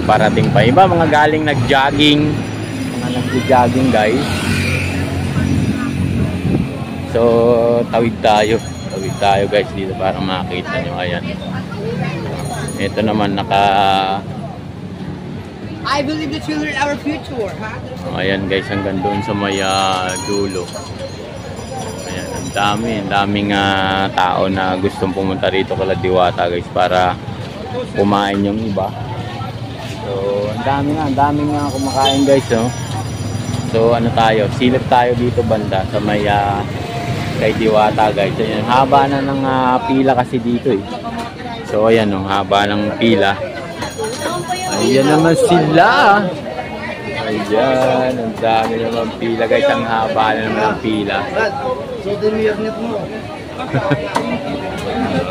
parating pa. Iba mga galing nag-jogging, mga nag-jogging guys. So tawid tayo guys dito para makita nyo. Ayan, ito naman I believe the children are our future. Ayan guys, hanggang doon sa may dulo. Ayan, ang daming tao na gustong pumunta rito kala Diwata guys para kumain yung iba. So ang daming kumakain guys, no? So ano tayo, silip tayo dito banda sa may kay Diwata guys. Ayan, haba na ng pila kasi dito eh. So ayan, haba ng pila. Ayan naman sila. Ayan, ang dami naman pila guys. Ang haba na naman ng pila. So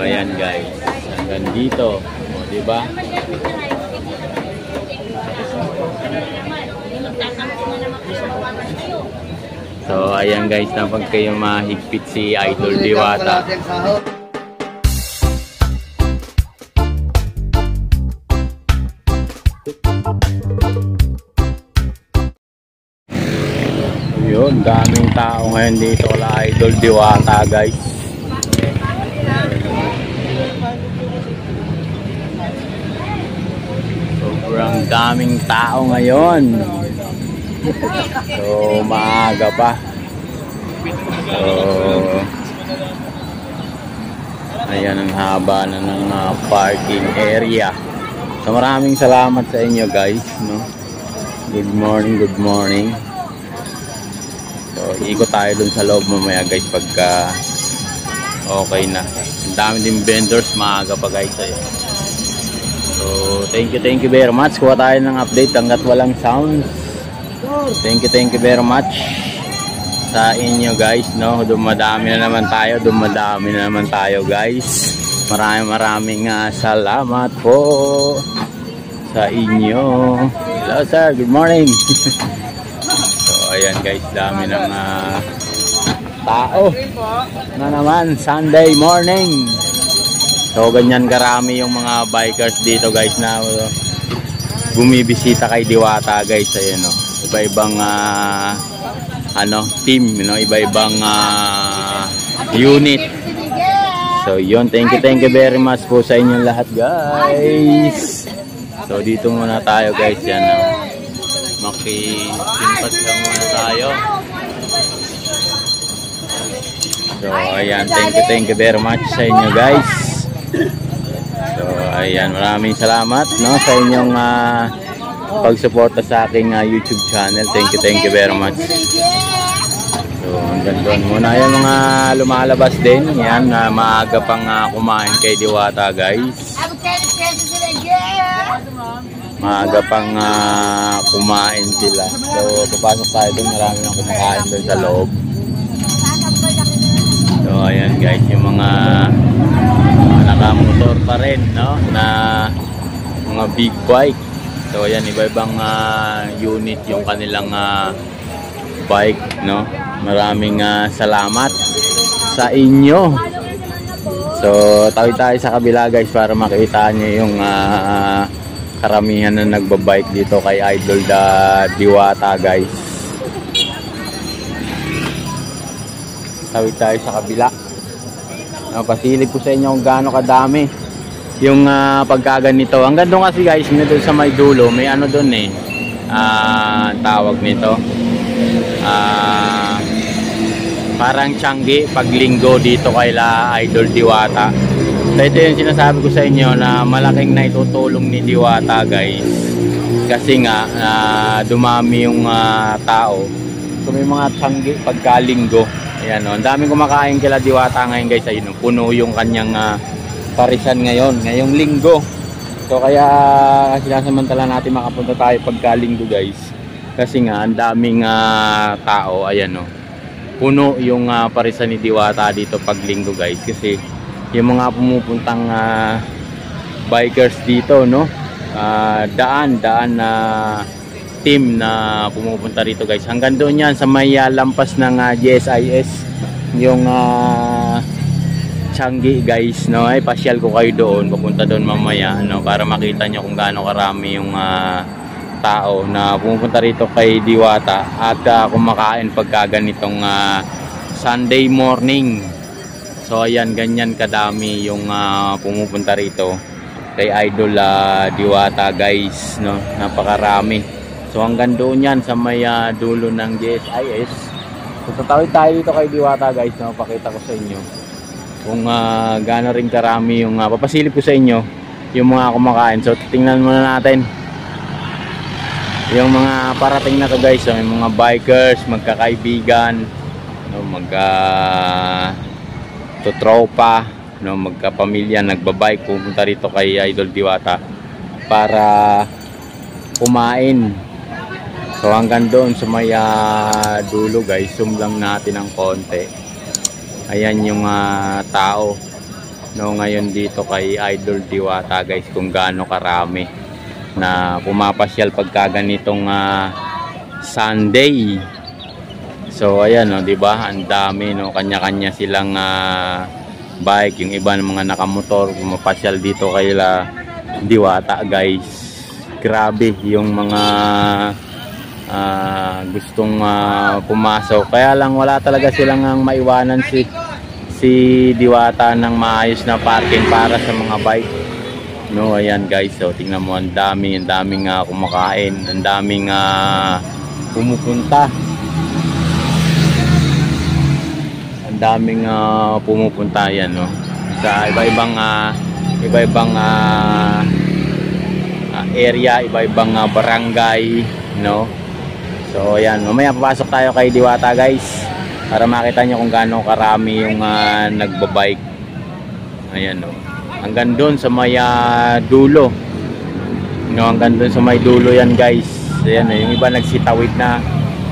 ayan guys, hanggang dito. O, diba? So ayan guys, napag kayo mahigpit si Idol Diwata. Yun, daming tao ngayon dito kala Idol Diwata guys. Sobrang daming tao ngayon. So maaga pa. So ayan, ang haba na ng parking area. So maraming salamat sa inyo guys, no? Good morning. So ikot tayo dun sa loob mamaya guys pagka okay na. Ang dami din vendors, maaga pa guys. Ayan. So thank you very much. Kuha tayo ng update hanggat walang sounds. Thank you very much sa inyo guys, no? Dumadami na naman tayo guys. Maraming salamat po sa inyo. Hello sir, good morning. So ayan guys, dami ng tao na naman, Sunday morning. So ganyan karami yung mga bikers dito guys na bumibisita kay Diwata guys. Ayan, no? Iba-ibang team, no? Iba-ibang unit. So yun, thank you very much po sa inyong lahat guys. So dito muna tayo guys, yan, no? Makisimpat lang muna tayo. So ayan, thank you very much sa inyo guys. So ayan, maraming salamat, no, sa inyong pagsuporta sa aking YouTube channel. Thank you very much. So hanggang doon muna yung mga lumalabas din. Yan, maaga pang kumain kay Diwata guys. Maaga pang kumain sila. So papasok tayo doon, marami nang kumakain doon sa loob. So ayan guys, yung mga nakamotor pa rin, no, na mga big bike. So ayan, iba-ibang unit yung kanilang bike, no. Maraming salamat sa inyo. So tawid tayo sa kabila guys para makita nyo yung karamihan na nagbabike dito kay Idol Diwata guys. Tawid tayo sa kabila. Pasilip ko sa inyo kung gaano kadami yung pagkaganito. Hanggang doon kasi guys, doon sa may dulo, may ano doon eh, tawag nito, parang tiyanggi paglinggo dito kay Idol Diwata. So ito yung sinasabi ko sa inyo na malaking naitutulong ni Diwata guys, kasi nga dumami yung tao. So may mga tiyanggi pagkalinggo. Ayan, no? Ang daming kumakain kila Diwata ngayon guys. Ayun, puno yung kanyang parisan ngayong linggo. So kaya sinasamantala natin makapunta tayo pagkalinggo guys, kasi nga ang daming tao. Ayan, no? Puno yung parisan ni Diwata dito paglinggo guys, kasi yung mga pumupuntang bikers dito, no, daan na team na pumupunta rito guys. Hanggang doon yan sa may lampas ng GSIS, yung Changi guys, no? Ay pasyal ko kayo doon, papunta doon mamaya, no? Para makita nyo kung gaano karami yung tao na pumupunta rito kay Diwata at kumakain pagka ganitong Sunday morning. So ayan, ganyan kadami yung pumupunta rito kay Idol Diwata guys, no? Napakarami. So hanggang doon yan sa may dulo ng GSIS. So tatawid tayo dito kay Diwata guys, no? Pakita ko sa inyo kung gaano rin karami yung papasilip ko sa inyo yung mga kumakain. So tingnan muna natin yung mga parating na to guys. So, yung mga bikers, magkakaibigan, no, tutropa, no, magkapamilya, nagbabike, pupunta rito kay Idol Diwata para kumain. So hanggang doon sa may dulo guys, zoom lang natin ng konti. Ayan yung tao, no, ngayon dito kay Idol Diwata guys, kung gaano karami na pumapasyal pagka ganitong Sunday. So ayan, no, 'di ba? Ang dami, no, kanya-kanya silang bike, yung iba ng mga nakamotor pumapasyal dito kay Diwata guys. Grabe yung mga gustong pumasok. Kaya lang wala talaga silang maiwanan si Diwata ng maayos na parking para sa mga bike. No, ayan guys, so tingnan mo, ang daming kumakain, ang daming pumupunta. Ang daming pumupunta yan, no. Sa iba-ibang area, iba-ibang barangay, no. So ayan, mamaya papasok tayo kay Diwata guys para makita nyo kung gaano karami yung nagbabike. Ayan, no. Hanggang doon sa may dulo, no, hanggang doon sa may dulo yan guys. Ayan, yung iba nagsitawid na,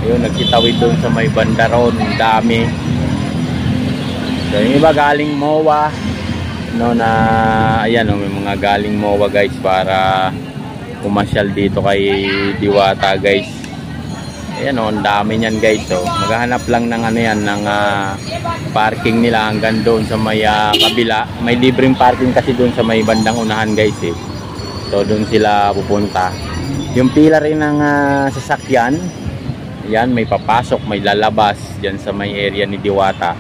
ayun, nagsitawid doon sa may bandaron, dami. So yung iba galing MOA, no, na ayan, no, may mga galing MOA guys para pumasyal dito kay Diwata guys. Ayan, no, ang dami niyan guys. So maghahanap lang ng yan, ng parking nila hanggang doon sa may kabila. May libreng parking kasi doon sa may bandang unahan guys eh. So doon sila pupunta. Yung pila rin ng sasakyan, yan, may papasok, may lalabas dyan sa may area ni Diwata.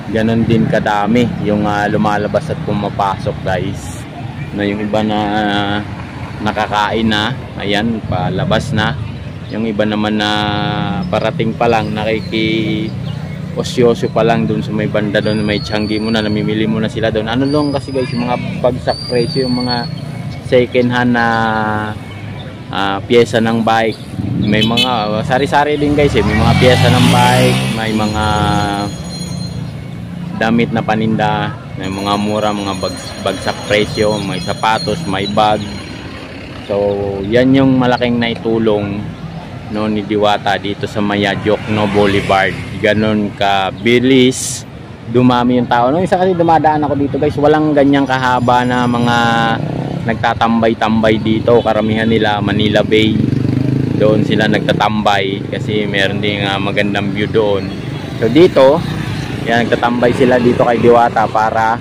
Ganon din kadami yung lumalabas at pumapasok guys. No, yung iba na nakakain na, ayan, palabas na. Yung iba naman na parating pa lang, osyoso pa lang doon sa may banda doon, may Changi muna, namimili muna sila doon. Ano lang kasi guys, yung mga bagsak presyo, yung mga second hand na pyesa ng bike. May mga sari-sari din guys eh. May mga pyesa ng bike, may mga damit na paninda, may mga mura, mga bagsak presyo, may sapatos, may bag. So yan yung malaking naitulong, no, ni Diwata dito sa Maya Jokno Boulevard. Ganon ka bilis dumami yung tao. No, isa kasi dumadaan ako dito guys, walang ganyang kahaba na mga nagtatambay-tambay dito. Karamihan nila Manila Bay, doon sila nagtatambay kasi meron din magandang view doon. So dito, yan, nagtatambay sila dito kay Diwata para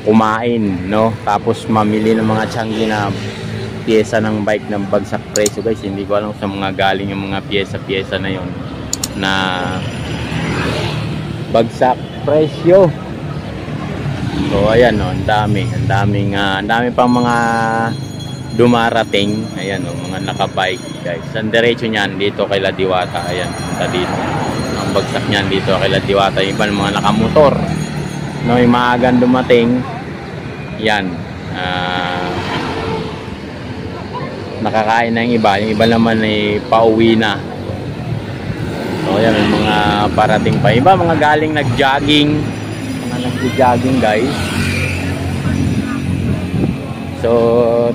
kumain, no, tapos mamili ng mga Changi na pyesa ng bike ng bagsak presyo guys. Hindi ko alam sa mga galing yung mga pyesa na yon na bagsak presyo. So ayan, no, ang dami pang mga dumarating. Ayan, no, mga nakabike guys. Ang diretso niyan dito kay Diwata. Ayan, punta dito. Ang bagsak niyan dito kay Diwata. Iba mga nakamotor, no, yung maagang dumating. Yan, nakakain na yung iba naman ay pauwi na. So ayan, mga parating pa, iba mga galing nag-jogging, mga nag-jogging guys. So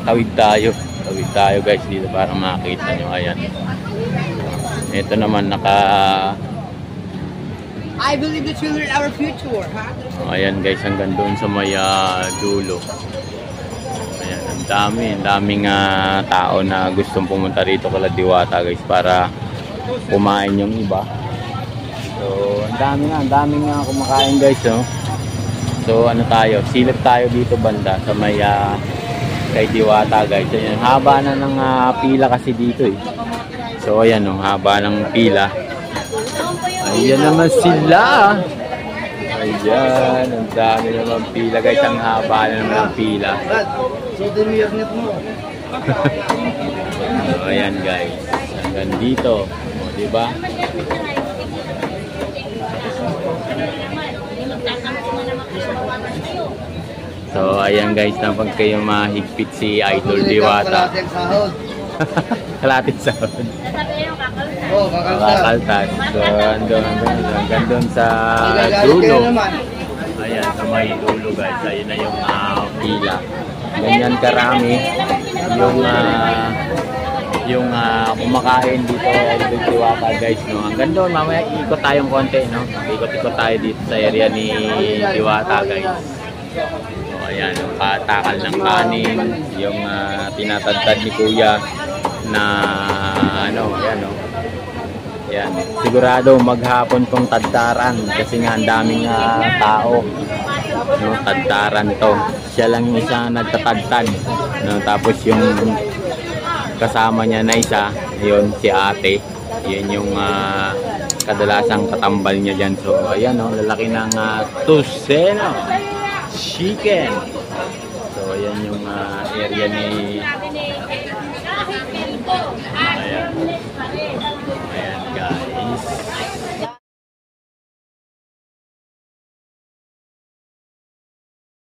tawid tayo guys dito para makita nyo. Ayan, ito naman I believe the children are our future. Ayan guys, hanggang doon sa may dulo. Ayan, ang daming tao na gustong pumunta rito kala Diwata guys para kumain yung iba. So ang dami nga kumakain guys, no? So ano tayo, silip tayo dito banda sa may kay Diwata guys. Ayan, haba na ng pila kasi dito eh. So ayan oh, haba ng pila. Ayan naman sila. Ayan, ang dami naman pila guys. Ang haba na naman ng pila. So ayan guys, hanggang dito. O, diba? So ayan guys, napag kayo mahigpit si Idol Diwata. Kalating sahod. Kakaltas. So hanggang doon sa dulo. Ayan, sa may dulo guys. Ayun na yung pila. Ganyan karami yung kumakain dito Idol Diwata guys, no. Hanggang doon mamaya ikot tayong konti, no. Ikot-ikot tayo dito sa area ni Diwata guys. So ayan, yung patakal ng kanin, yung tinatadtad ni Kuya na ano, ayan no. Yan, sigurado maghapon tong tadtaran kasi nga ang daming tao, no, tadtaran to. Siya lang yung isa nagtatadtad, no, tapos yung kasama niya na isa, yun si ate, yun yung kadalasang katambal niya dyan. So ayan no, lalaki ng Tuseno chicken. So ayan yung area ni